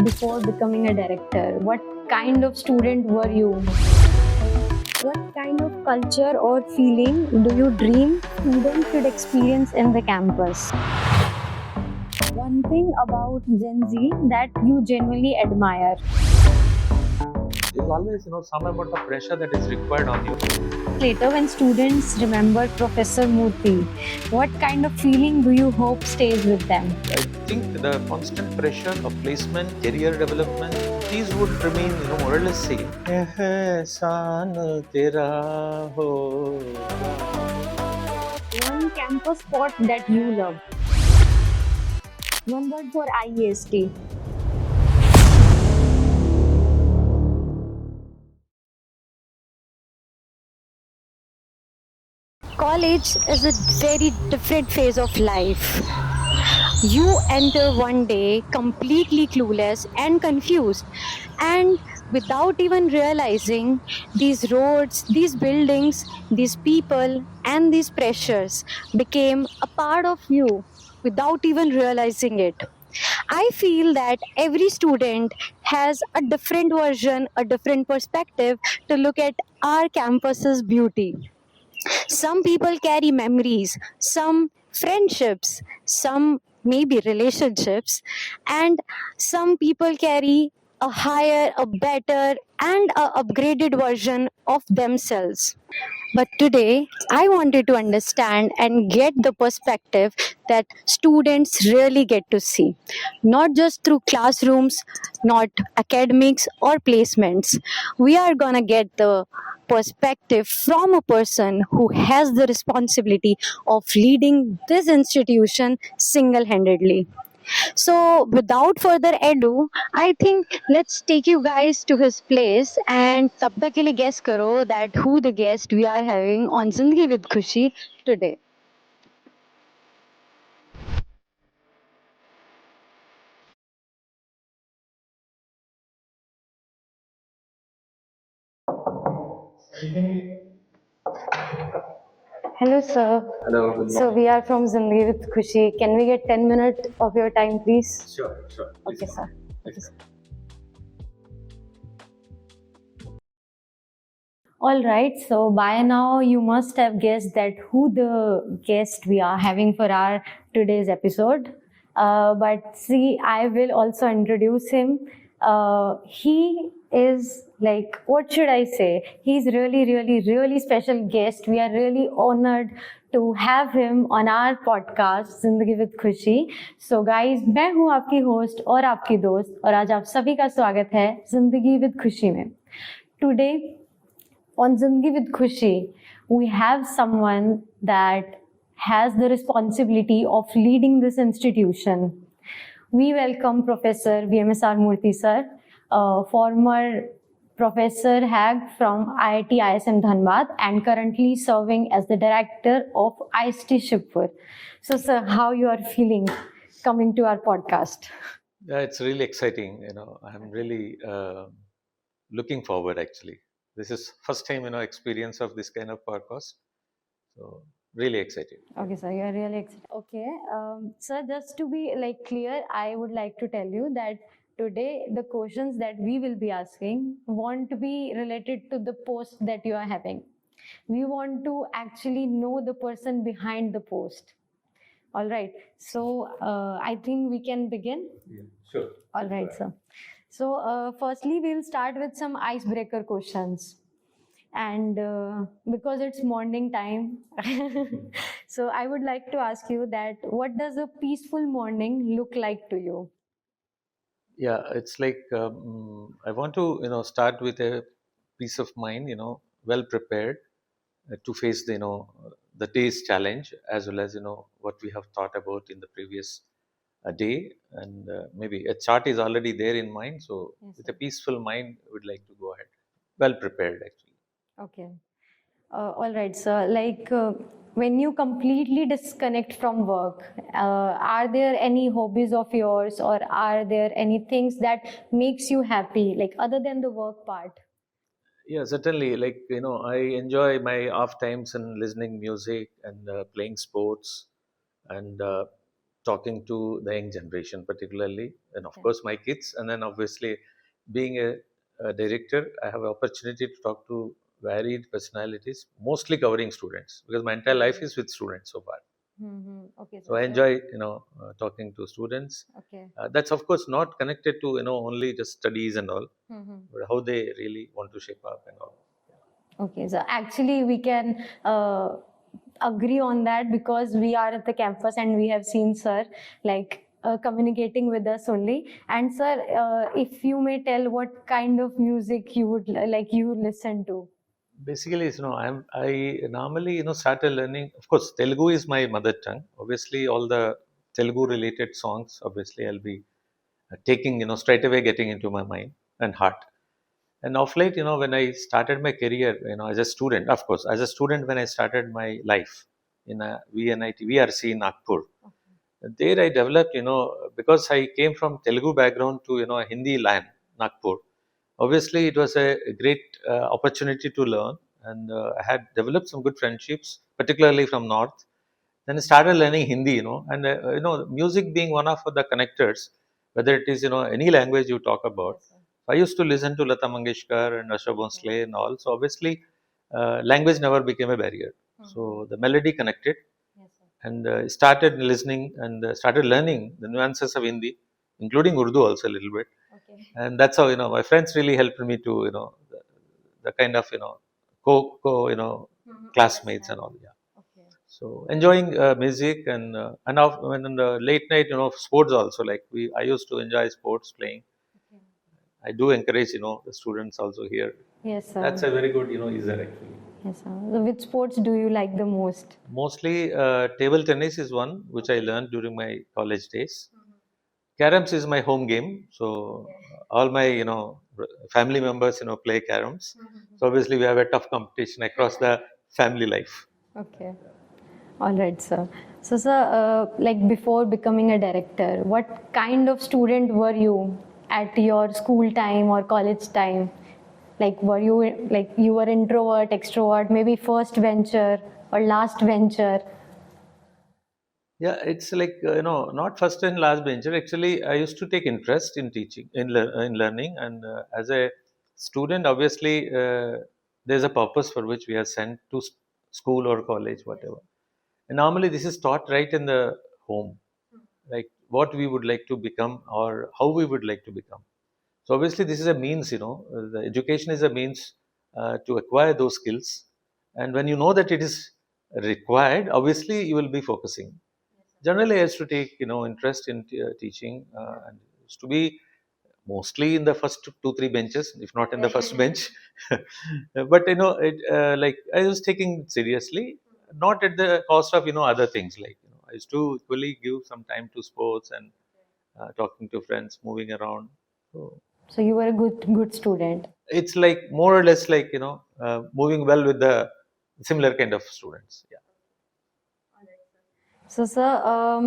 before becoming a director? What kind of student were you? What kind of culture or feeling do you dream students should experience in the campus? One thing about Gen Z that you genuinely admire. There's always, some amount of pressure that is required on you. Later, when students remember Professor Murthy, what kind of feeling do you hope stays with them? I think the constant pressure of placement, career development, these would remain, more or less same. एहसान तेरा होगा. One campus spot that you love. One word for IEST. College is a very different phase of life. You enter one day completely clueless and confused, and without even realizing, these roads, these buildings, these people, and these pressures became a part of you without even realizing it. I feel that every student has a different version, a different perspective to look at our campus's beauty. Some people carry memories, some friendships, some maybe relationships, and some people carry a higher, a better, and a upgraded version of themselves. But today, I wanted to understand and get the perspective that students really get to see, not just through classrooms, not academics or placements. We are gonna get the perspective from a person who has the responsibility of leading this institution single handedly. So, without further ado, I think let's take you guys to his place and तब तक के लिए guess करो that who the guest we are having on Zindagi with Khushi today. Hello, sir. Hello, good So morning. we are from Zindagi with Khushi. Can we get 10 minutes of your time, please? Sure. Okay, sir. Okay, sir. All right, so by now you must have guessed that who the guest we are having for our today's episode. But see, I will also introduce him. He is like, what should I say? He's really special guest. We are really honored to have him on our podcast जिंदगी with खुशी. So guys, मैं हूँ आपकी host और आपकी दोस्त और आज आप सभी का स्वागत है जिंदगी with खुशी में. Today on Zindagi with Khushi, we have someone that has the responsibility of leading this institution. We welcome Professor VMSR Murthy sir, former Professor Hag from IIT ISM Dhanbad and currently serving as the Director of IIST Shibpur. So sir, how you are feeling coming to our podcast? Yeah, it's really exciting. I'm really looking forward. Actually, this is first time experience of this kind of podcast. So really excited. Okay, sir, you are really excited. Okay, sir, just to be like clear, I would like to tell you that today the questions that we will be asking won't be related to the post that you are having. We want to actually know the person behind the post. All right, so I think we can begin. Yeah, sure. All right, sir. So, firstly, we'll start with some icebreaker questions. And because it's morning time, so I would like to ask you that what does a peaceful morning look like to you? Yeah, it's like I want to start with a peace of mind. Well prepared to face the day's challenge, as well as what we have thought about in the previous day, and maybe a chart is already there in mind. So Yes, with sir. a peaceful mind, I would like to go ahead. Well prepared, actually. Okay. All right, sir. Like when you completely disconnect from work, are there any hobbies of yours, or are there any things that makes you happy, like other than the work part? Yeah, certainly. Like I enjoy my off times and listening music and playing sports, and talking to the young generation, particularly, and of Okay. course my kids. And then obviously, being a director, I have an opportunity to talk to varied personalities, mostly covering students, because my entire life is with students so far. Okay, So sir. I So, enjoy, talking to students. okay. That's of course not connected to only just studies and all, Mm-hmm. but how they really want to shape up and all. Okay, so actually we can agree on that because we are at the campus and we have seen sir like communicating with us only. And sir, if you may tell what kind of music you would like you listen to. Basically, I normally started learning. Of course, Telugu is my mother tongue. Obviously, all the Telugu related songs. Obviously, I'll be taking straight away getting into my mind and heart. And of late, when I started my career, as a student, of course, as a student, when I started my life in a VRC in Nagpur, there I developed, because I came from Telugu background to a Hindi land, Nagpur. Obviously, it was a great opportunity to learn, and I had developed some good friendships, particularly from North. Then I started learning Hindi, and music being one of the connectors, whether it is any language you talk about. Yes, sir. I used to listen to Lata Mangeshkar and Asha Bhosle and all. So obviously, language never became a barrier. So the melody connected, Yes, sir. and started listening and started learning the nuances of Hindi, including Urdu also a little bit. Okay. And that's how my friends really helped me to the kind of co classmates and all. Yeah. Okay. So enjoying music and now when in the late night, sports also, like I used to enjoy sports playing. Okay. I do encourage the students also here. Yes, sir. That's a very good user actually. Yes, sir. So which sports do you like the most? Mostly table tennis is one which I learned during my college days. Caroms is my home game, so all my family members play caroms. So obviously we have a tough competition across the family life. Okay. All right, sir. So, sir, like before becoming a director, what kind of student were you at your school time or college time? Like, were you like you were introvert, extrovert, maybe first venture or last venture? Yeah, it's like not first and last bencher. Actually, I used to take interest in teaching, in learning, and as a student, obviously, there's a purpose for which we are sent to school or college, whatever. And normally, this is taught right in the home, like what we would like to become or how we would like to become. So obviously, this is a means. The education is a means to acquire those skills, and when you know that it is required, obviously, you will be focusing. Generally, I used to take interest in teaching, and used to be mostly in the first two three benches, if not in the first bench. But like I was taking it seriously, not at the cost of other things. Like I used to equally give some time to sports and talking to friends, moving around. So So you were a good student. it's like more or less like moving well with the similar kind of students. Yeah. So, sir,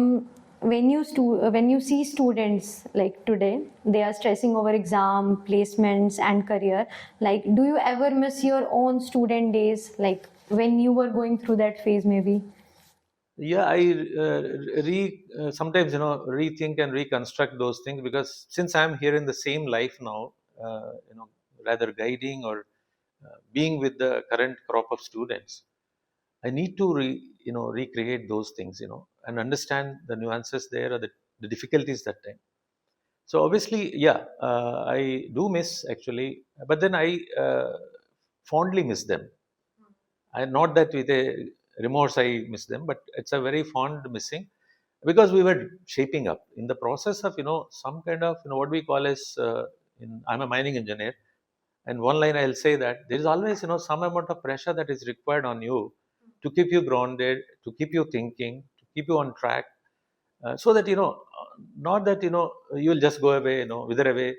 when you see students like today, they are stressing over exam, placements, and career. Like, do you ever miss your own student days? Like when you were going through that phase, maybe. Yeah, I sometimes rethink and reconstruct those things, because since I'm here in the same life now, rather guiding or being with the current crop of students, I need to recreate those things, and understand the nuances there or the difficulties that time. So obviously, yeah, I do miss actually, but then I fondly miss them. I not that with a remorse I miss them, but it's a very fond missing, because we were shaping up in the process of some kind of what we call as I'm a mining engineer, and one line I'll say that there is always some amount of pressure that is required on you to keep you grounded, to keep you thinking, to keep you on track, so that not that you will just go away, wither away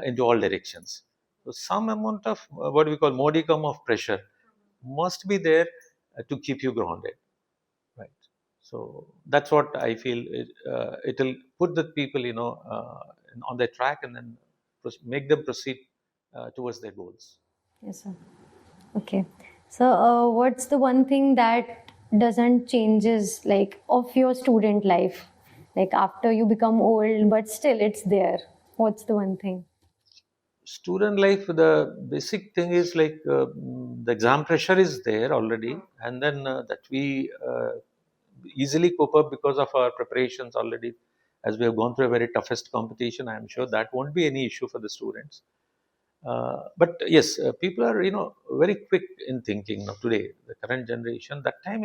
into all directions. So some amount of what we call modicum of pressure must be there to keep you grounded, right? So that's what I feel. It'll put the people on their track, and then make them proceed towards their goals. Yes, sir. Okay. So, what's the one thing that doesn't changes like of your student life? Like after you become old, but still it's there. What's the one thing? Student life, the basic thing is like the exam pressure is there already, and then that we easily cope up because of our preparations already, as we have gone through a very toughest competition. I am sure that won't be any issue for the students. But yes, people are very quick in thinking now today. The current generation, that time,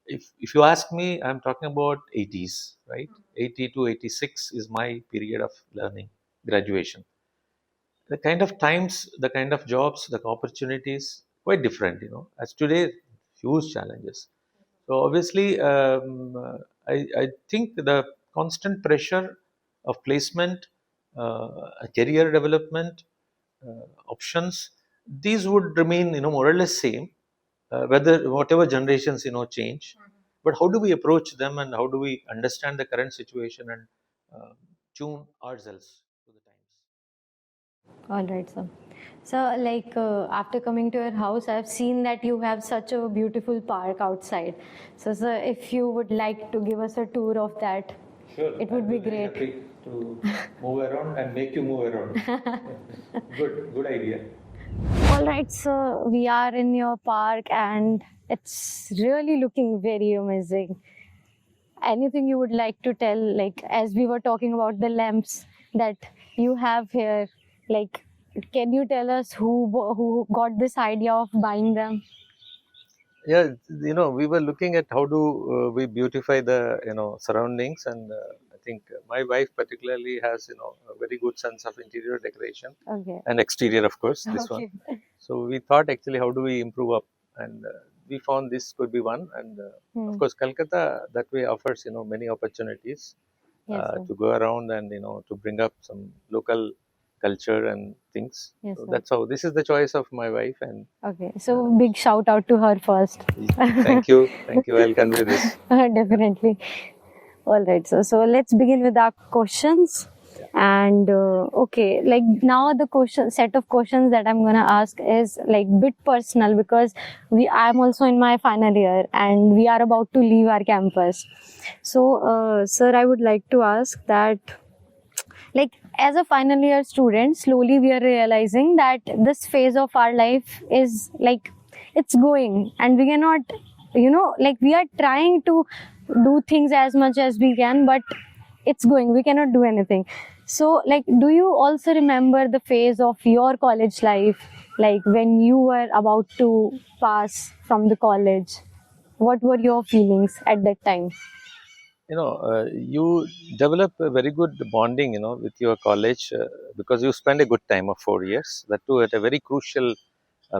if you ask me, I'm talking about 80s, right? 80 to 86 is my period of learning, graduation. The kind of times, the kind of jobs, the opportunities, quite different, as today, huge challenges. So obviously, I think the constant pressure of placement, career development, options, these would remain, more or less same, whether whatever generations, change. But how do we approach them, and how do we understand the current situation and tune ourselves to the times? All right, sir. So, like after coming to your house, I've seen that you have such a beautiful park outside. So, sir, if you would like to give us a tour of that, Sure, it would I'd be very great. happy to move around and make you move around. Good idea. All right, so we are in your park and it's really looking very amazing. Anything you would like to tell, like as we were talking about the lamps that you have here, like can you tell us who got this idea of buying them? Yeah, we were looking at how do we beautify the surroundings, and I think my wife particularly has a very good sense of interior decoration Okay. and exterior, of course, this one. Okay. So we thought actually how do we improve up, and we found this could be one, and of course Calcutta that way offers many opportunities Yes, sir. to go around and to bring up some local culture and things. Yes, So sir. that's how this is the choice of my wife, and Okay, so big shout out to her first. thank you, I'll convey this. Definitely. All right, so let's begin with our questions. Yeah. And okay, like now the question set of questions that I'm gonna ask is like bit personal because I'm also in my final year and we are about to leave our campus. So, sir, I would like to ask that, like as a final year student, slowly we are realizing that this phase of our life is like it's going and we cannot, like we are trying to do things as much as we can, but it's going, we cannot do anything. So like do you also remember the phase of your college life, like when you were about to pass from the college? What were your feelings at that time? You develop a very good bonding with your college, because you spend a good time of 4 years, that too at a very crucial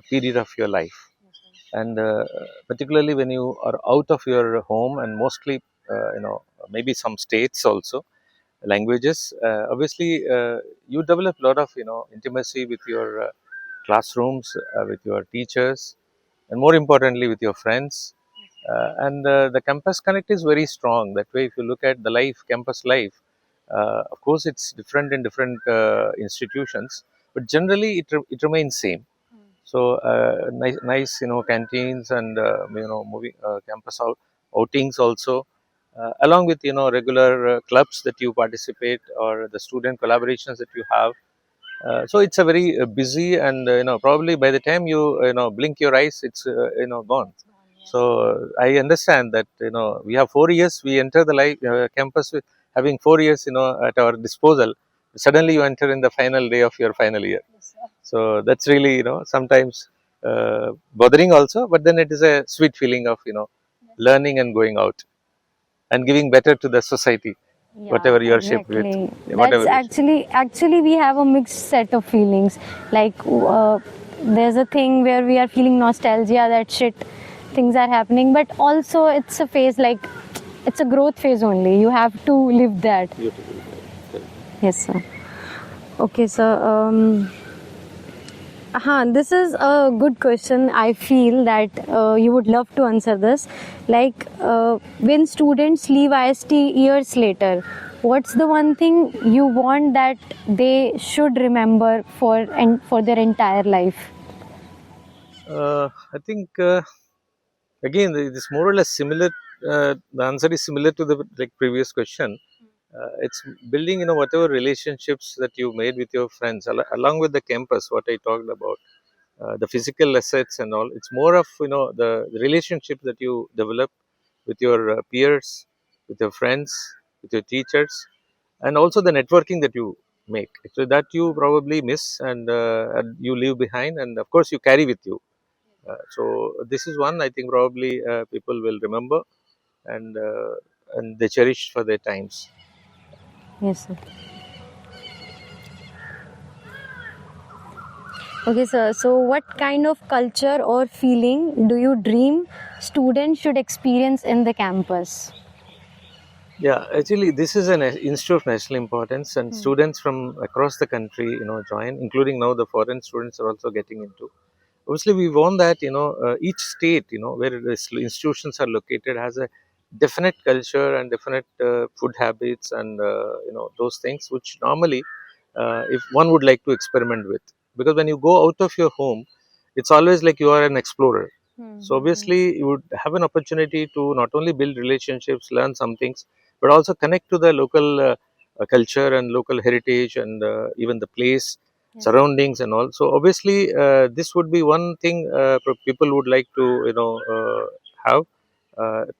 period of your life. And particularly when you are out of your home, and mostly maybe some states also, languages, obviously you develop a lot of intimacy with your classrooms, with your teachers, and more importantly with your friends. And the campus connect is very strong. That way, if you look at the life, campus life, of course, it's different in different institutions, but generally it remains same. So nice, canteens and moving campus outings also, along with regular clubs that you participate, or the student collaborations that you have. So it's a very busy, and probably by the time you blink your eyes, it's gone. So I understand that we have 4 years. We enter the life campus with having 4 years at our disposal. Suddenly you enter in the final day of your final year. So that's really sometimes bothering also, but then it is a sweet feeling of learning and going out and giving better to the society, Yeah, whatever you are shaped with, exactly. That's whatever you are shaped. actually we have a mixed set of feelings. Like there's a thing where we are feeling nostalgia that shit things are happening, but also it's a phase, like it's a growth phase only. You have to live that. Beautiful. Yes, sir. Okay, so this is a good question. I feel that you would love to answer this. Like, when students leave IST years later, what's the one thing you want that they should remember for their entire life? I think again it is more or less similar the answer is similar to the like previous question. It's building, whatever relationships that you made with your friends along with the campus. What I talked about, the physical assets and all. It's more of the relationship that you develop with your peers, with your friends, with your teachers, and also the networking that you make. So that you probably miss and you leave behind, and of course you carry with you. So this is one I think probably people will remember and they cherish for their times. Yes, sir. Okay, sir. So, what kind of culture or feeling do you dream students should experience in the campus? Yeah, actually, this is an institute of national importance, and Hmm. students from across the country, join, including now the foreign students are also getting into. Obviously, we want that each state, where these institutions are located, has a definite culture and definite food habits and those things which normally, if one would like to experiment with, because when you go out of your home, it's always like you are an explorer. So Hmm. obviously, you would have an opportunity to not only build relationships, learn some things, but also connect to the local culture and local heritage and even the place Yes, sir. surroundings and all. So obviously, this would be one thing people would like to have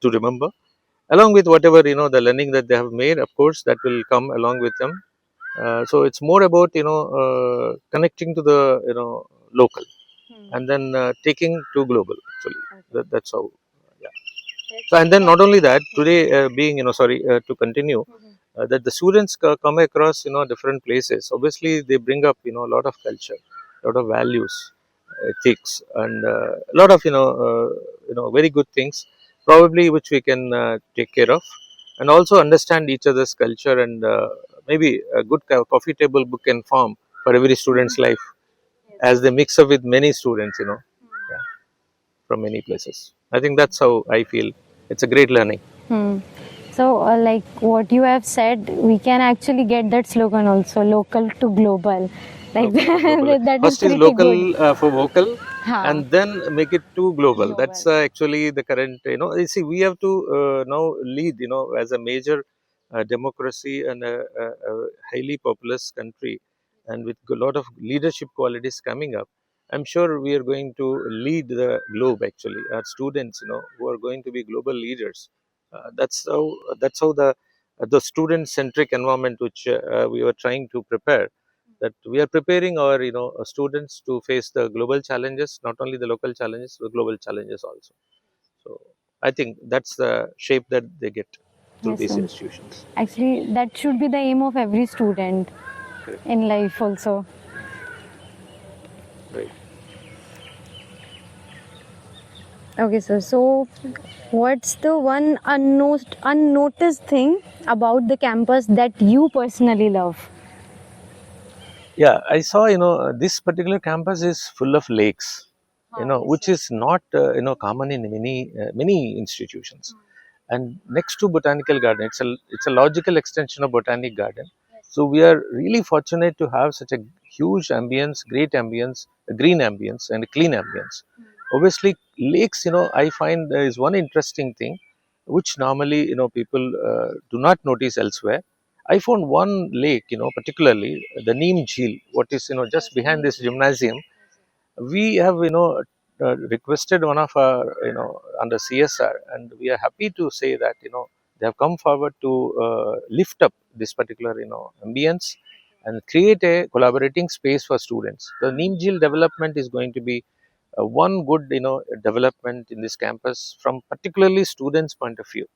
to remember, along with whatever the learning that they have made. Of course, that will come along with them. So it's more about connecting to the local Hmm. and then taking to global. Actually, Okay. that's how. Yeah. So, That's and then that. not only that, Yes. today being sorry to continue, Mhm. that the students come across different places. Obviously, they bring up a lot of culture, a lot of values, ethics, and a lot of very good things, probably which we can take care of, and also understand each other's culture and maybe a good coffee table book can form for every student's life Yes. as they mix up with many students, yeah, from many places. I think that's how I feel. It's a great learning. Hmm. So, like what you have said, we can actually get that slogan also, local to global. Like Local to global. that is First is pretty good. local for vocal, Ha. and then make it to global. That's Global. actually the current. You see, we have to now lead. As a major democracy and a highly populous country, and with a lot of leadership qualities coming up. I'm sure we are going to lead the globe. Actually, our students, who are going to be global leaders. That's how the student centric environment which we were trying to prepare, that we are preparing our students to face the global challenges, not only the local challenges, the global challenges also. So I think that's the shape that they get through Yes, these sir. institutions. Actually, that should be the aim of every student Correct. in life also. Right. Okay, sir. So, what's the one unnoticed thing about the campus that you personally love? Yeah, I saw this particular campus is full of lakes, Ah, yes, which sir. is not common in many institutions. And next to botanical garden, it's a logical extension of botanic garden. Yes, So we are really fortunate to have such a huge ambience, great ambience, a green ambience and a clean ambience. Obviously lakes, I find there is one interesting thing which normally people do not notice elsewhere. I found one lake, particularly the Neem Jheel, what is just yes, behind Neem this Jheel. gymnasium. We have requested one of our under CSR, and we are happy to say that they have come forward to lift up this particular ambience and create a collaborating space for students. The Neem Jheel development is going to be one good development in this campus from particularly students point of view,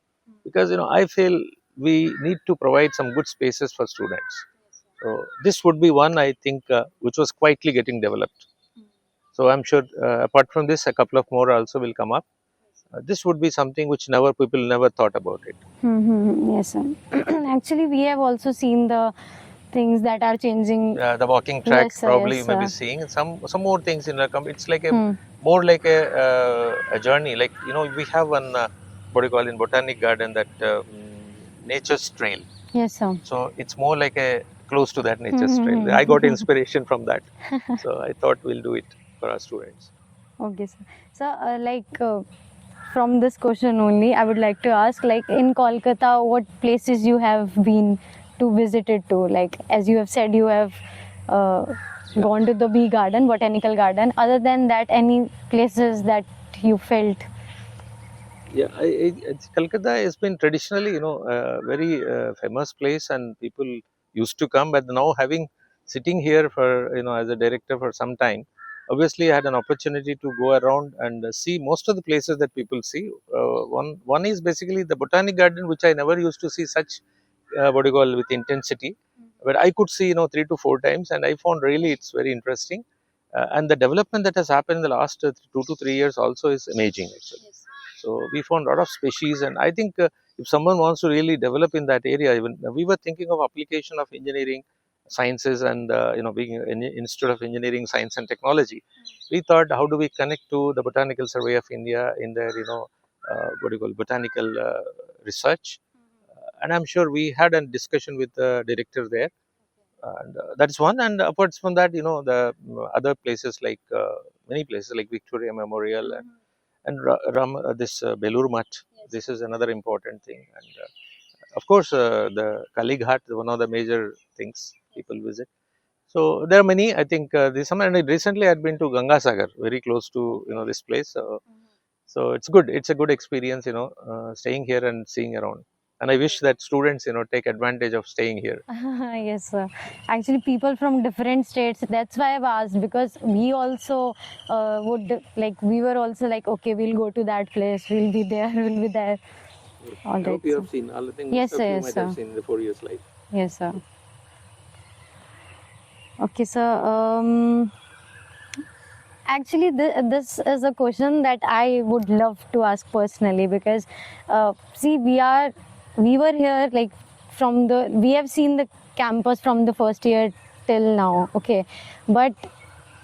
because I feel we need to provide some good spaces for students. So this would be one I think which was quietly getting developed. So I'm sure apart from this, a couple of more also will come up. This would be something which never people never thought about it. Mm-hmm. Yes, sir. Actually, we have also seen the things that are changing. The walking track, Yes, sir. probably Yes, you may be sir. seeing some more things in the it's like a Hmm. more like a journey. Like we have one what do you call in botanic garden that nature's trail. Yes, sir. So it's more like a close to that nature's trail. I got Hmm. inspiration from that, so I thought we'll do it for our students. Okay, sir. So, like, from this question only, I would like to ask, like in Kolkata, what places you have been to visited to? Like as you have said, you have gone to the bee garden, botanical garden. Other than that, any places that you felt? Yeah, Calcutta has been traditionally, a very famous place, and people used to come. But now, having sitting here for as a director for some time, obviously I had an opportunity to go around and see most of the places that people see. One is basically the botanic garden, which I never used to see such what do you call with intensity, but I could see 3 to 4 times, and I found really it's very interesting. And the development that has happened in the last 2 to 3 years also is amazing actually. So we found a lot of species, and I think if someone wants to really develop in that area, even we were thinking of application of engineering sciences and being an Institute of Engineering, Science and Technology. We thought, how do we connect to the Botanical Survey of India in their what do you call botanical research? And I'm sure we had a discussion with the director there, and that's one. And apart from that, the other places like many places like Victoria Memorial and this Belur Math. This is another important thing, and of course the Kali Ghat, one of the major things people visit. So there are many. I think this summer, and recently I had been to Ganga Sagar, very close to this place. So it's good. It's a good experience, staying here and seeing around. And I wish that students, take advantage of staying here. Yes, sir. Actually, people from different states. That's why I've asked, because we also would like. We were also like, okay, we'll go to that place. We'll be there. We'll be there. All I right, hope you sir. have seen all the things. Yes, Most sir. of you Yes, might sir. have seen in the 4 years life. Yes, sir. Okay, sir. Actually, this is a question that I would love to ask personally, because see, we were here like we have seen the campus from the first year till now, okay, but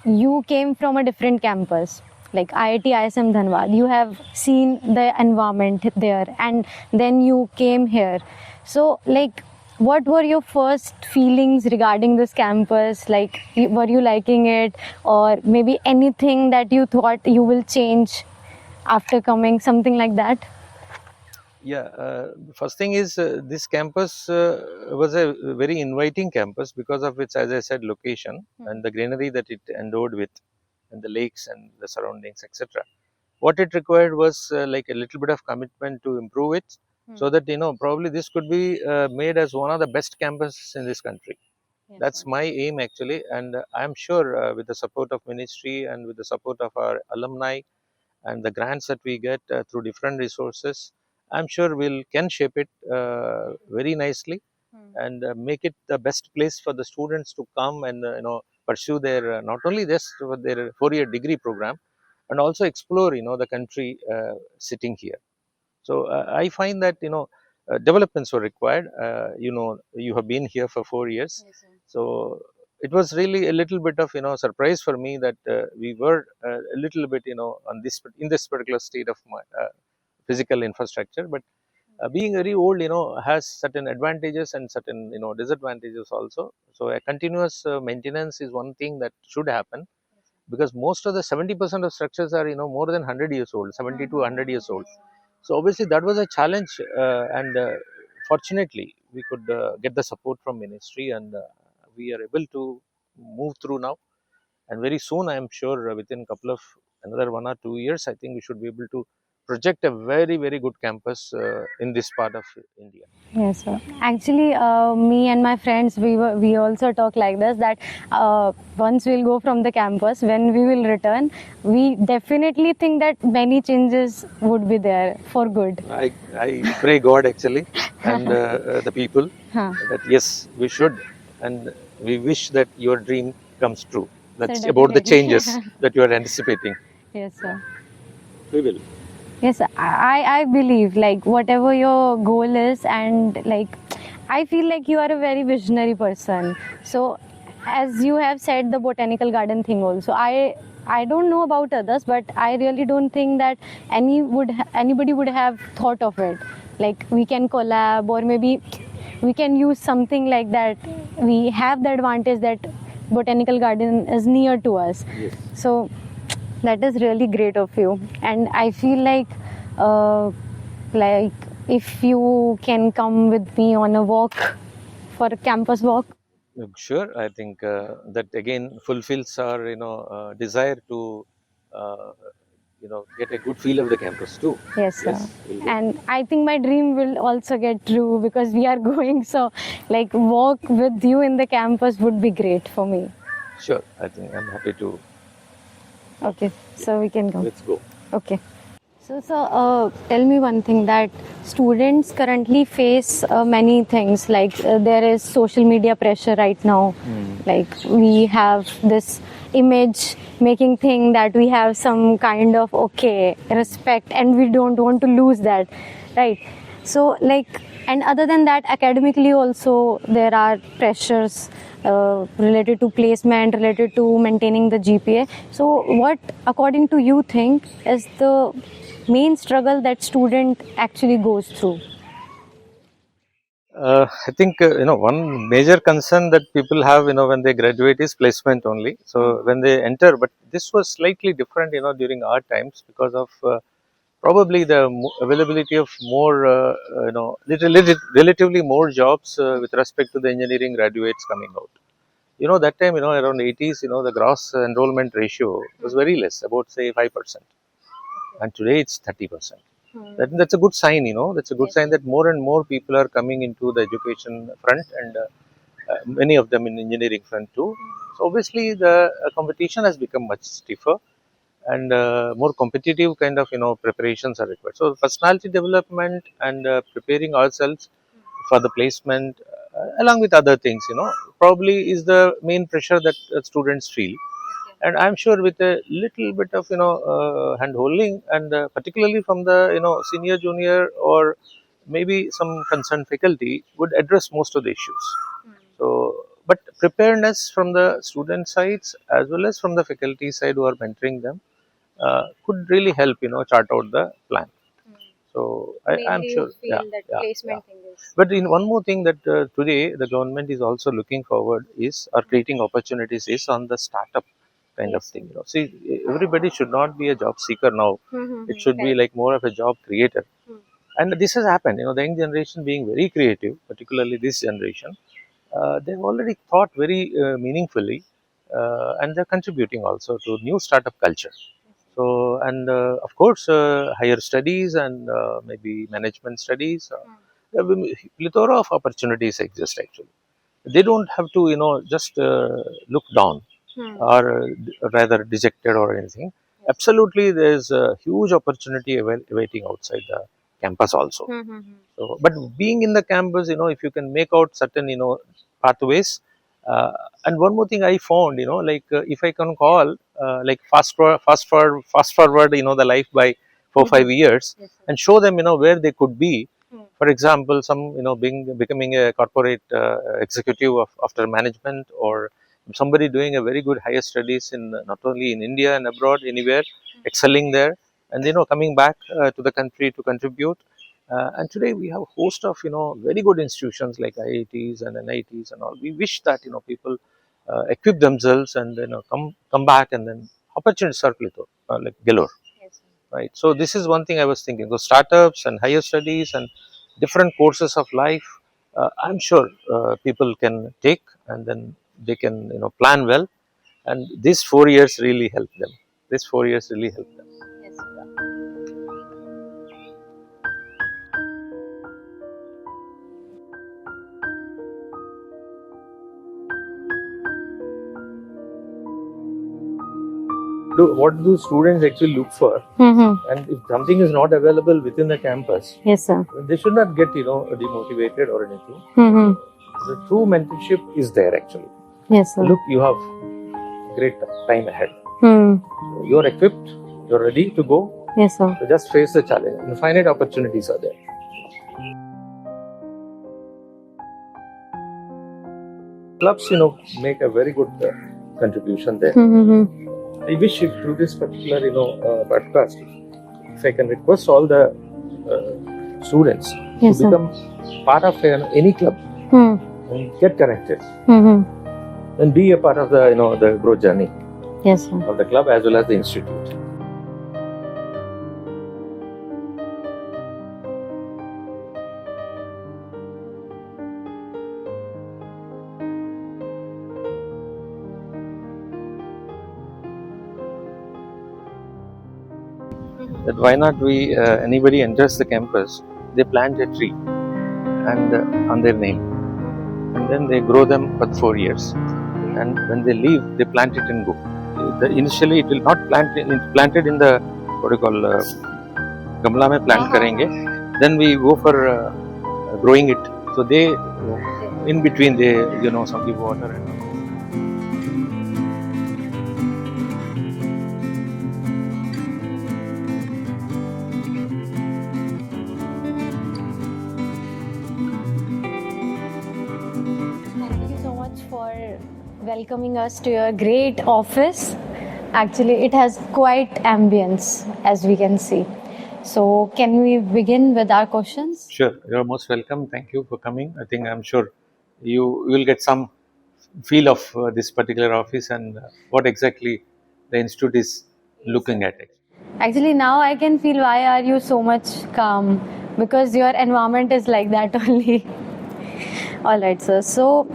you came from a different campus like IIT ISM Dhanbad. You have seen the environment there, and then you came here. So like, what were your first feelings regarding this campus? Like, were you liking it, or maybe anything that you thought you will change after coming, something like that? Yeah, first thing is this campus was a very inviting campus because of its, as I said, location and the greenery that it endowed with, and the lakes and the surroundings, etc. What it required was like a little bit of commitment to improve it, so that probably this could be made as one of the best campuses in this country. That's my aim actually, and I'm sure with the support of ministry and with the support of our alumni and the grants that we get through different resources, I'm sure we'll can shape it very nicely and make it the best place for the students to come and pursue their not only this for their 4 year degree program, and also explore the country sitting here. So I find that developments were required. You have been here for 4 years, so it was really a little bit of surprise for me that we were a little bit on this in this particular state of my physical infrastructure. But being very old, has certain advantages and certain disadvantages also. So a continuous maintenance is one thing that should happen, because most of the 70% of structures are more than 100 years old, 70 to 100 years old. So obviously that was a challenge, and fortunately we could get the support from ministry, and we are able to move through now. And very soon I am sure within a couple of another 1 or 2 years, I think we should be able to project a very very good campus in this part of India. Yes, sir. Actually, me and my friends, we also talk like this, that once we'll go from the campus, when we will return, we definitely think that many changes would be there for good. I pray God actually, and the people, Huh. that yes, we should, and we wish that your dream comes true. So That's about the definitely. changes that you are anticipating. Yes, sir. We will. Yes, I believe like whatever your goal is, and like I feel like you are a very visionary person. So as you have said the botanical garden thing also, I don't know about others, but I really don't think that anybody would have thought of it. Like we can collab, or maybe we can use something like that. We have the advantage that botanical garden is near to us. Yes. So that is really great of you, and I feel like like if you can come with me on a walk, for a campus walk. Sure, I think that again fulfills our desire to get a good feel of the campus too. Yes, sir. Yes, we'll go. And I think my dream will also get true because we are going. So, like, walk with you in the campus would be great for me. Sure, I think I'm happy to. Okay, so we can go. Let's go. Okay. So, tell me one thing, that students currently face many things, like there is social media pressure right now. Like we have this image making thing that we have some kind of respect, and we don't want to lose that, right? So like, and other than that, academically also there are pressures related to placement, related to maintaining the GPA. So what, according to you, think is the main struggle that student actually goes through? I think one major concern that people have when they graduate is placement only. So when they enter, but this was slightly different during our times because of probably the availability of more relatively more jobs with respect to the engineering graduates coming out. That time around 80s the gross enrollment ratio was very less, about say 5%, and today it's 30%. That's a good sign. That's a good sign that more and more people are coming into the education front, and many of them in engineering front too. So obviously the competition has become much stiffer, and more competitive kind of preparations are required. So personality development and preparing ourselves for the placement, along with other things, probably is the main pressure that students feel. And I'm sure with a little bit of hand holding, and particularly from the senior, junior, or maybe some concerned faculty, would address most of the issues. So, but preparedness from the student sides as well as from the faculty side who are mentoring them could really help chart out the plan. So I'm sure, yeah, yeah, yeah. But in one more thing that today the government is also looking forward is, or creating opportunities is, on the startup kind of thing. See, everybody should not be a job seeker now. It should be like more of a job creator. And this has happened. The young generation being very creative, particularly this generation, they've already thought very meaningfully, and they're contributing also to new startup culture. So, and of course, higher studies and maybe management studies, plethora of opportunities exist actually. They don't have to, just look down or rather dejected or anything. Absolutely, there's a huge opportunity awaiting outside the campus also. So, but being in the campus, if you can make out certain, pathways, uh, and one more thing I found, like if I can call, like fast forward, the life by 4 5 years, and show them, where they could be. For example, some, becoming a corporate executive after management, or somebody doing a very good higher studies in not only in India and abroad, anywhere, excelling there, and coming back to the country to contribute. And today we have a host of very good institutions like IITs and NITs and all. We wish that people equip themselves and come back, and then opportunities circle like galore, right? So this is one thing I was thinking. So startups and higher studies and different courses of life, I'm sure people can take, and then they can plan well, and these 4 years really help them. These 4 years really help them. What do students actually look for? And if something is not available within the campus, Yes, sir. they should not get demotivated or anything. The true mentorship is there actually. Yes, sir. Look, you have great time ahead. You're equipped, you're ready to go. Yes, sir. So just face the challenge. Infinite opportunities are there. Clubs, make a very good contribution there. I wish if through this particular, podcast, if I can request all the students Yes, to sir. become part of any club and get connected and be a part of the, the growth journey Yes, sir. of the club as well as the institute. that why not we anybody enters the campus, they plant a tree and on their name, and then they grow them for 4 years, and when they leave, they plant it and go. Initially, it will not planted in the what do you call gamla mein plant karenge. Then we go for growing it. So they in between they some give water and all. Thank you so much for welcoming us to your great office. Actually, it has quite ambience, as we can see. So, can we begin with our questions? Sure, you're most welcome. Thank you for coming. I think I'm sure you will get some feel of this particular office and what exactly the institute is looking at it. Actually, now I can feel why are you so much calm, because your environment is like that only. All right, sir. So,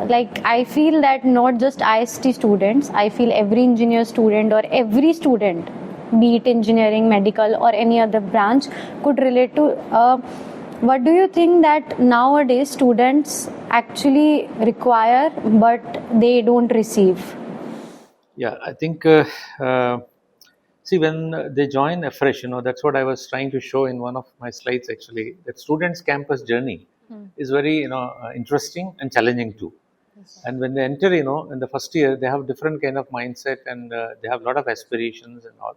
like I feel that not just IST students, I feel every engineer student or every student, be it engineering, medical, or any other branch, could relate to. What do you think that nowadays students actually require but they don't receive? Yeah, I think see when they join afresh, that's what I was trying to show in one of my slides actually. That students' campus journey is very interesting and challenging too. And when they enter, in the first year, they have different kind of mindset and they have a lot of aspirations and all.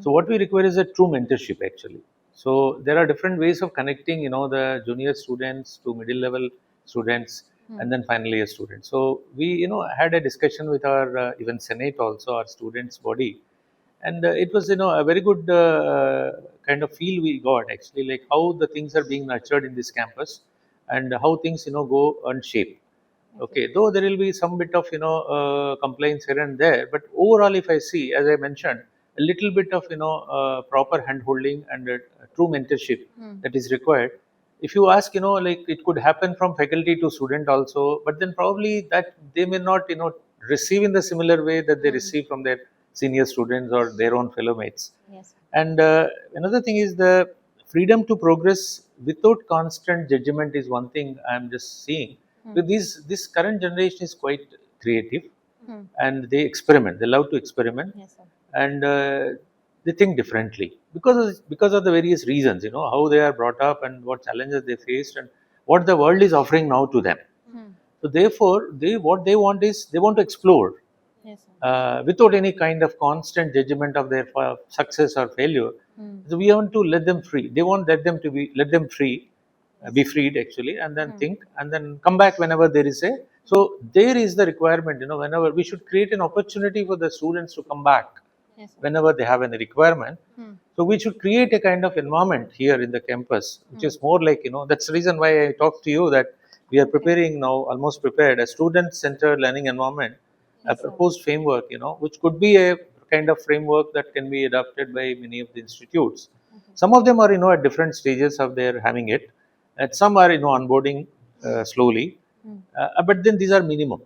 So what we require is a true mentorship actually. So there are different ways of connecting, the junior students to middle level students and then final year students. So we, had a discussion with our even Senate also, our students body, and it was a very good kind of feel we got actually, like how the things are being nurtured in this campus and how things go unshaped. Okay, though there will be some bit of complaints here and there, but overall, if I see, as I mentioned, a little bit of proper hand holding and true mentorship that is required. If you ask, like it could happen from faculty to student also, but then probably that they may not receive in the similar way that they receive from their senior students or their own fellow mates. Yes. And another thing is the freedom to progress without constant judgment is one thing I'm just seeing. With this current generation is quite creative, and they experiment. They love to experiment, Yes, sir. and they think differently because of the various reasons. How they are brought up and what challenges they faced and what the world is offering now to them. So therefore, what they want is they want to explore Yes, sir. without any kind of constant judgment of their success or failure. So we want to let them free. They want let them free, be freed actually, and then think and then come back whenever there is a. So there is the requirement. Whenever we should create an opportunity for the students to come back Yes, sir. whenever they have any requirement. So we should create a kind of environment here in the campus, which is more like that's the reason why I talked to you that we are preparing now, almost prepared, a student-centered learning environment, a proposed framework, which could be a kind of framework that can be adopted by many of the institutes. Some of them are, at different stages of their having it, and some are, onboarding slowly. But then these are minimum.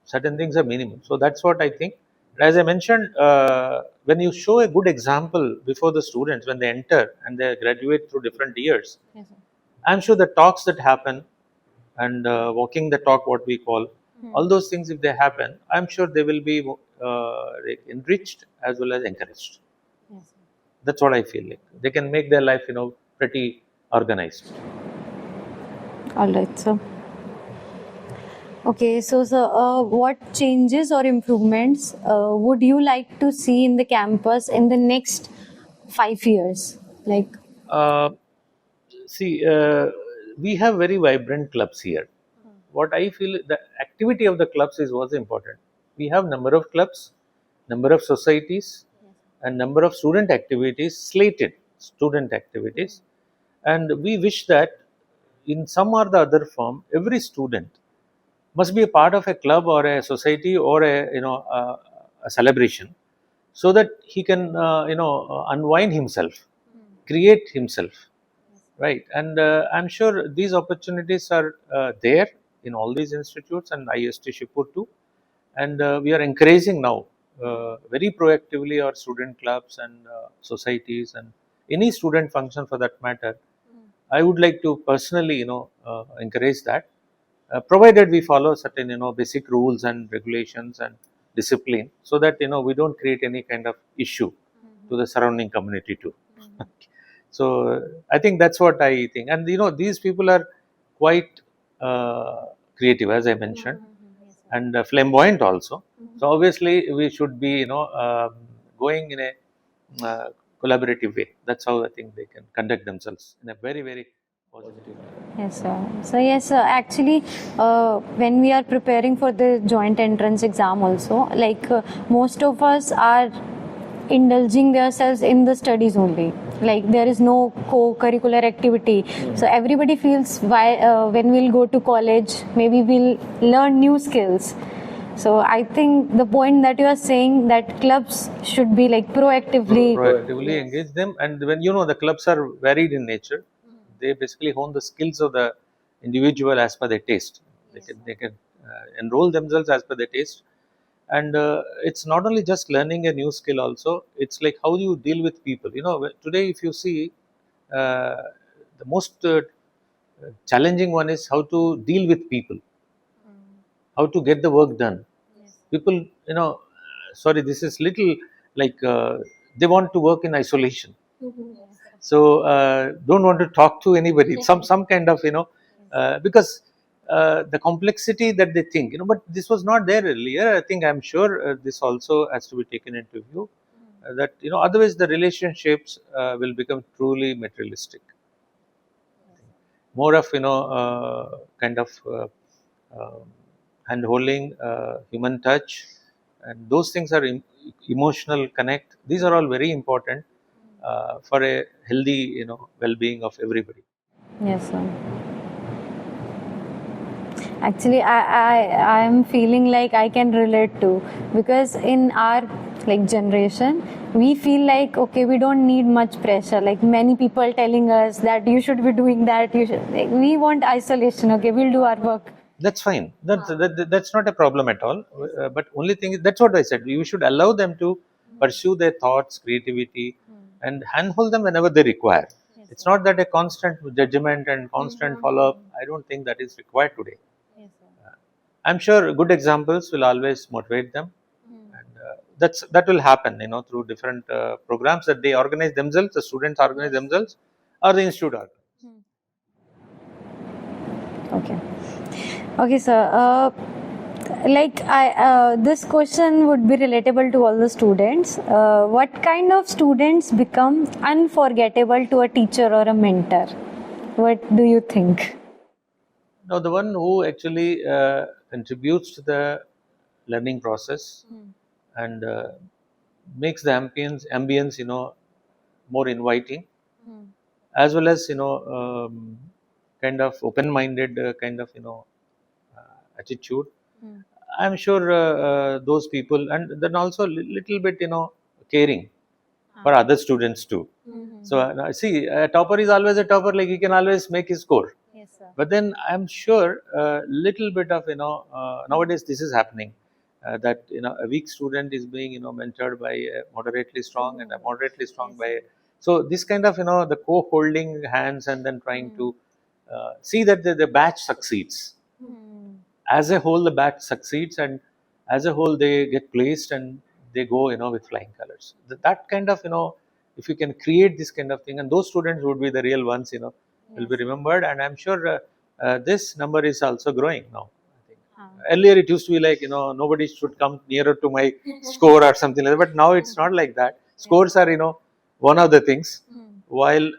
Certain things are minimum. So that's what I think. As I mentioned, when you show a good example before the students when they enter and they graduate through different years, Yes, sir. I'm sure the talks that happen and walking the talk, what we call, all those things, if they happen, I'm sure they will be like enriched as well as encouraged. Yes, sir. That's what I feel like. They can make their life, pretty organized. All right, sir. Okay, so what changes or improvements would you like to see in the campus in the next 5 years? Like, Uh, See, we have very vibrant clubs here. What I feel, the activity of the clubs is what's important. We have number of clubs, number of societies, and number of student activities, slated student activities, and we wish that in some or the other form, every student must be a part of a club or a society or a celebration, so that he can unwind himself, create himself, right? And I'm sure these opportunities are there in all these institutes and IIST Shibpur too, and we are encouraging now very proactively our student clubs and societies and any student function for that matter. I would like to personally, encourage that, provided we follow certain, basic rules and regulations and discipline, so that we don't create any kind of issue to the surrounding community too. So I think that's what I think, and these people are quite creative, as I mentioned, and flamboyant also. So obviously we should be, going in a uh, collaborative way. That's how I think they can conduct themselves in a very, very positive manner. Yes, sir. So yes, sir. Actually, when we are preparing for the joint entrance exam, also, like most of us are indulging themselves in the studies only. Like there is no co-curricular activity. So everybody feels why when we'll go to college, maybe we'll learn new skills. So I think the point that you are saying that clubs should be like Proactively engage them, and when the clubs are varied in nature, they basically hone the skills of the individual as per their taste. They can enroll themselves as per their taste, and it's not only just learning a new skill. Also, it's like how you deal with people. Today, if you see, uh, the most challenging one is how to deal with people, how to get the work done. People, sorry, this is little like, they want to work in isolation. So don't want to talk to anybody, some kind of, because the complexity that they think, but this was not there earlier. I think, I'm sure, this also has to be taken into view, that otherwise the relationships will become truly materialistic. More of, kind of, um hand holding, human touch, and those things are emotional connect. These are all very important for a healthy, well-being of everybody. yes, sir. Actually, I am feeling like I can relate to, because in our like generation, we feel like okay, we don't need much pressure. Like many people telling us that you should be doing that. You should. Like, we want isolation. Okay, we'll do our work. That's fine. That's not a problem at all. But only thing is, that's what I said. You should allow them to pursue their thoughts, creativity, and handhold them whenever they require. It's not that a constant judgment and constant follow up. I don't think that is required today. I'm sure good examples will always motivate them, and that will happen, through different programs that they organize themselves. The students organize themselves, or the institute organize. Okay. Okay, sir. Like this question would be relatable to all the students. What kind of students become unforgettable to a teacher or a mentor? What do you think? Now, the one who actually contributes to the learning process and makes the ambience, more inviting, as well as, kind of open-minded, kind of, attitude. I'm sure those people, and then also little bit, caring for other students too. So see, a topper is always a topper. Like he can always make his score. But then I'm sure little bit of, nowadays this is happening, that a weak student is being, mentored by a moderately strong, and a moderately strong by. So this kind of, the co-holding hands, and then trying to see that the batch succeeds. As a whole, the batch succeeds, and as a whole they get placed, and they go, with flying colors. That kind of, if you can create this kind of thing, and those students would be the real ones, will be remembered. And I'm sure this number is also growing now. I think earlier it used to be like, nobody should come nearer to my score or something like that, but now it's not like that. Scores are, one of the things, while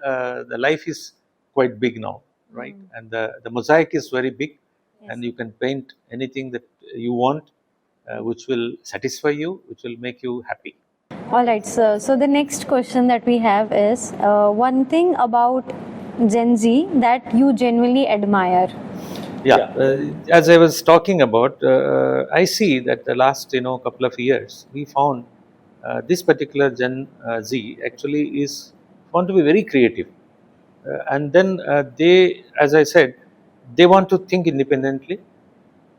the life is quite big now, right? And the mosaic is very big, and you can paint anything that you want, which will satisfy you, which will make you happy. All right, sir. So the next question that we have is one thing about Gen Z that you genuinely admire. Yeah, as I was talking about, I see that the last, couple of years, we found this particular Gen Z actually is found to be very creative, and then they, as I said, they want to think independently,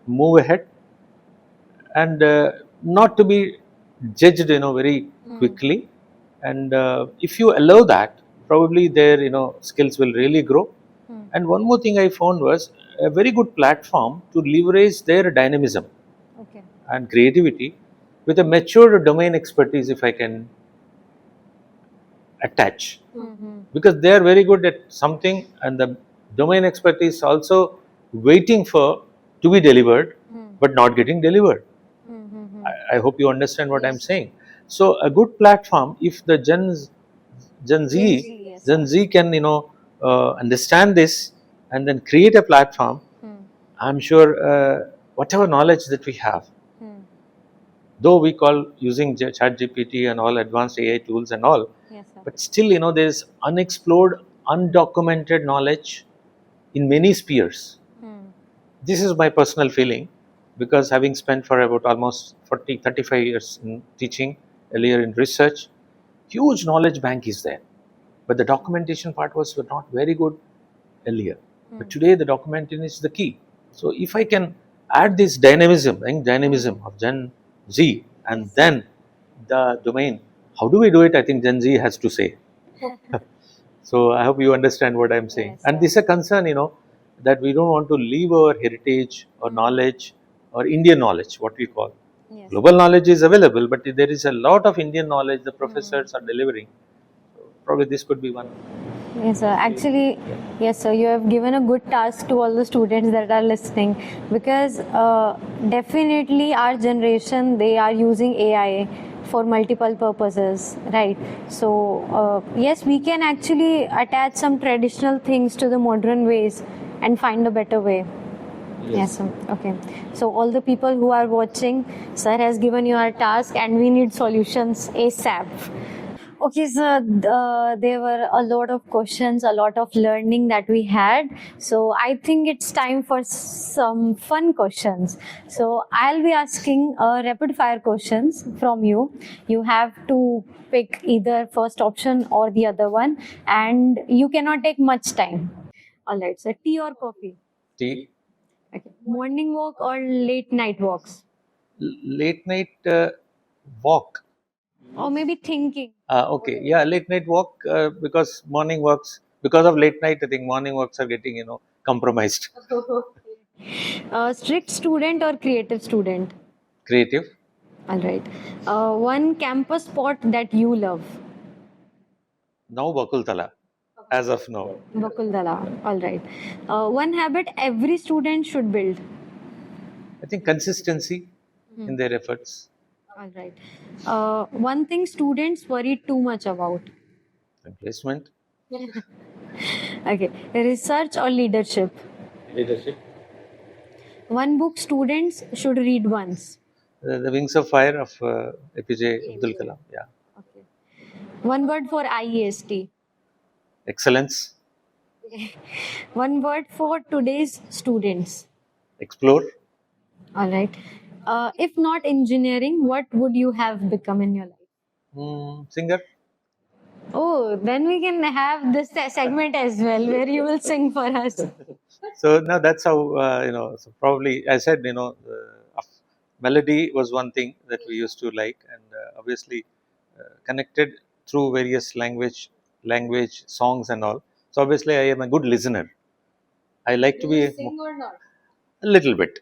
move ahead, and not to be judged, very quickly. And if you allow that, probably their, skills will really grow. And one more thing I found was a very good platform to leverage their dynamism Okay. and creativity with a mature domain expertise, if I can attach, because they are very good at something, and the domain expertise also waiting for to be delivered but not getting delivered. I hope you understand what I'm saying. So a good platform, if the Gen Z Yes, Gen Z can, understand this and then create a platform, I'm sure whatever knowledge that we have, though we call using chat GPT and all advanced AI tools and all, yes, sir. but still, there's unexplored, undocumented knowledge in many spheres. This is my personal feeling, because having spent for about almost 35 years in teaching, earlier in research, huge knowledge bank is there. But the documentation part was not very good earlier. But today the documentation is the key. So if I can add this dynamism of Gen Z, and then the domain, how do we do it? I think Gen Z has to say. So I hope you understand what I'm saying. Yes, And sir. this is a concern, that we don't want to leave our heritage or knowledge or Indian knowledge, what we call. Yes, sir. Global knowledge is available, but there is a lot of Indian knowledge the professors are delivering. So probably this could be one. Yes, sir. Actually, yes, sir. You have given a good task to all the students that are listening, because definitely our generation, they are using AI for multiple purposes, right? So yes, we can actually attach some traditional things to the modern ways and find a better way. Yes, sir. Okay. So all the people who are watching, sir has given you a task, and we need solutions ASAP. Okay, so there were a lot of questions, a lot of learning that we had. So I think it's time for some fun questions. So I'll be asking rapid fire questions from you. You have to pick either first option or the other one, and you cannot take much time. All right. So tea or coffee? Tea. Okay. Morning walk or late night walks? Late night walk. Or maybe thinking. Okay, yeah, late night walk, because morning walks, because of late night, I think morning walks are getting, compromised. Strict student or creative student? Creative. All right. One campus spot that you love? Now Bakultala, as of now. Vakuldala. All right. One habit every student should build? I think consistency in their efforts. All right. One thing students worry too much about? Replacement. Okay. Research or leadership? Leadership. One book students should read once? The Wings of Fire of APJ Abdul Kalam. Yeah. Okay. One word for IEST? Excellence. One word for today's students? Explore. All right. If not engineering, what would you have become in your life? Singer. Oh, then we can have this segment as well where you will sing for us. So now that's how, so probably I said, melody was one thing that we used to like, and obviously connected through various language songs and all. So obviously I am a good listener. I like to be a little bit.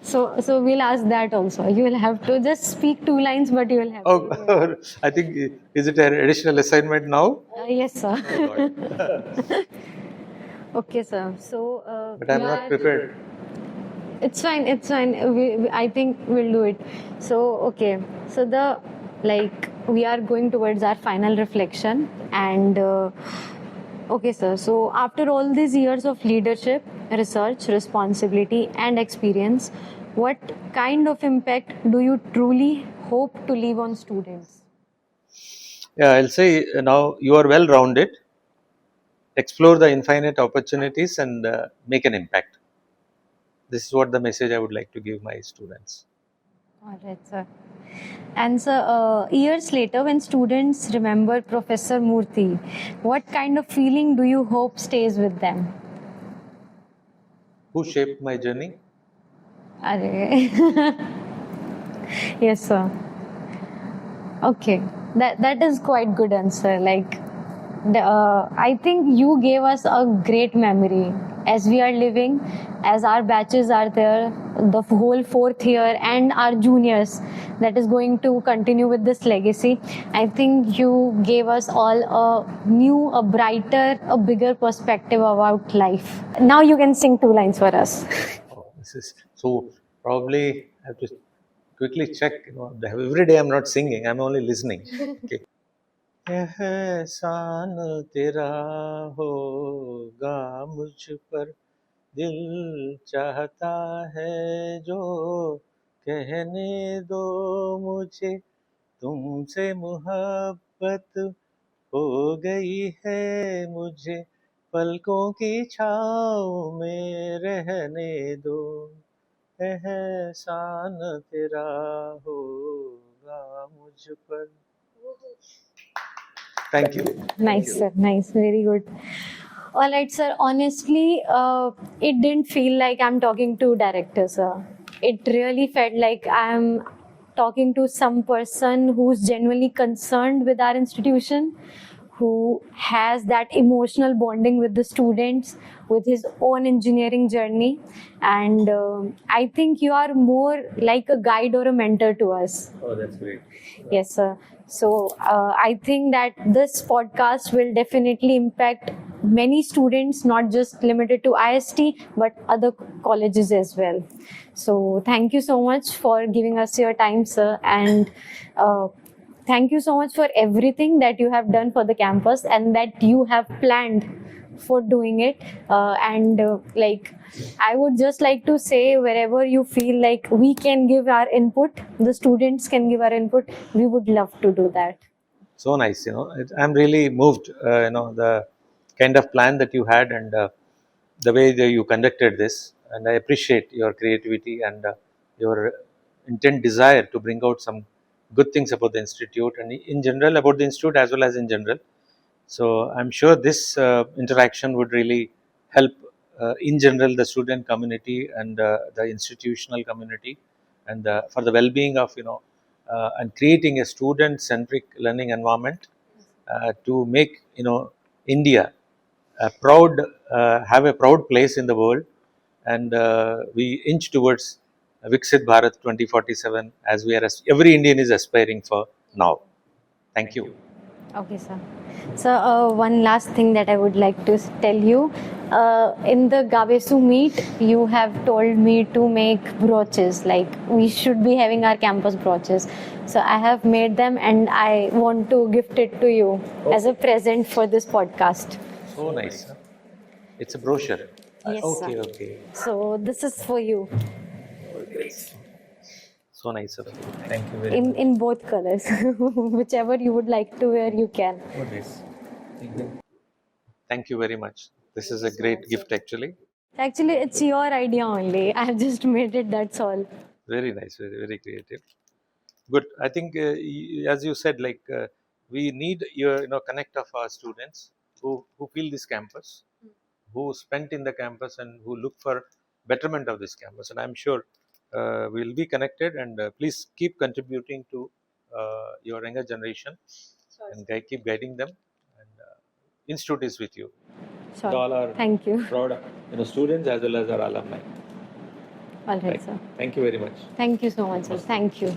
So we'll ask that also. You will have to just speak 2 lines, but you will have Oh, to. I think, is it an additional assignment now? Yes, sir. Oh God. Okay, sir. So But I'm not prepared. it's fine. It's fine. I think we'll do it. So okay. So we are going towards our final reflection, and okay, sir. So after all these years of leadership, research, responsibility, and experience, what kind of impact do you truly hope to leave on students? Yeah, I'll say, now you are well rounded. Explore the infinite opportunities and make an impact. This is what the message I would like to give my students. All right, sir. And so, years later, when students remember Professor Murthy, what kind of feeling do you hope stays with them? Who shaped my journey? Arre. Yes, sir. Okay, that is quite good answer. Like, I think you gave us a great memory as we are living, as our batches are there, the whole fourth year, and our juniors that is going to continue with this legacy. I think you gave us all a new, a brighter, a bigger perspective about life. Now you can sing two lines for us. Oh, this is so. Probably I have to quickly check. Every day I'm not singing. I'm only listening. Okay. एहसान तेरा होगा मुझ पर दिल चाहता है जो कहने दो मुझे तुमसे मोहब्बत हो गई है मुझे पलकों की छाँव में रहने दो एहसान तेरा होगा मुझ पर thank you Nice, sir. Nice. Very good. All right, sir. Honestly, it didn't feel like I'm talking to director, sir. It really felt like I'm talking to some person who's genuinely concerned with our institution, who has that emotional bonding with the students, with his own engineering journey. And I think you are more like a guide or a mentor to us. Oh, that's great. Yes, sir. So I think that this podcast will definitely impact many students, not just limited to IST, but other colleges as well. So thank you so much for giving us your time, sir. And thank you so much for everything that you have done for the campus and that you have planned for doing it. Like, I would just like to say, wherever you feel like we can give our input, the students can give our input, we would love to do that. So nice, I'm really moved, the kind of plan that you had and the way that you conducted this. And I appreciate your creativity and your intent desire to bring out some good things about the institute and in general about the institute as well as in general. So I'm sure this interaction would really help in general the student community and the institutional community and for the well-being of and creating a student-centric learning environment to make India a proud have a proud place in the world and we inch towards Viksit Bharat 2047 as we are every Indian is aspiring for now. Thank you. Okay, sir. So, one last thing that I would like to tell you. In the Gavesu meet, you have told me to make brooches. Like, we should be having our campus brooches. So, I have made them and I want to gift it to you as a present for this podcast. So nice. Huh? It's a brochure. Yes, Okay, sir. okay. So, this is for you. So nice of you. Thank you very much. In both colors. Whichever you would like to wear, you can. What is? Thank you very much. This is a great gift actually. Actually, it's your idea only. I have just made it, that's all. Very nice, very, very creative. Good. I think, as you said, like we need your connect of our students who feel this campus, who spent in the campus, and who look for betterment of this campus. And I'm sure we'll be connected. And please keep contributing to your younger generation, and keep guiding them. And institute is with you. Sure. And all our Thank you. proud students as well as our alumni. All right, sir. Thank you very much. Thank you so much, sir. Thank you.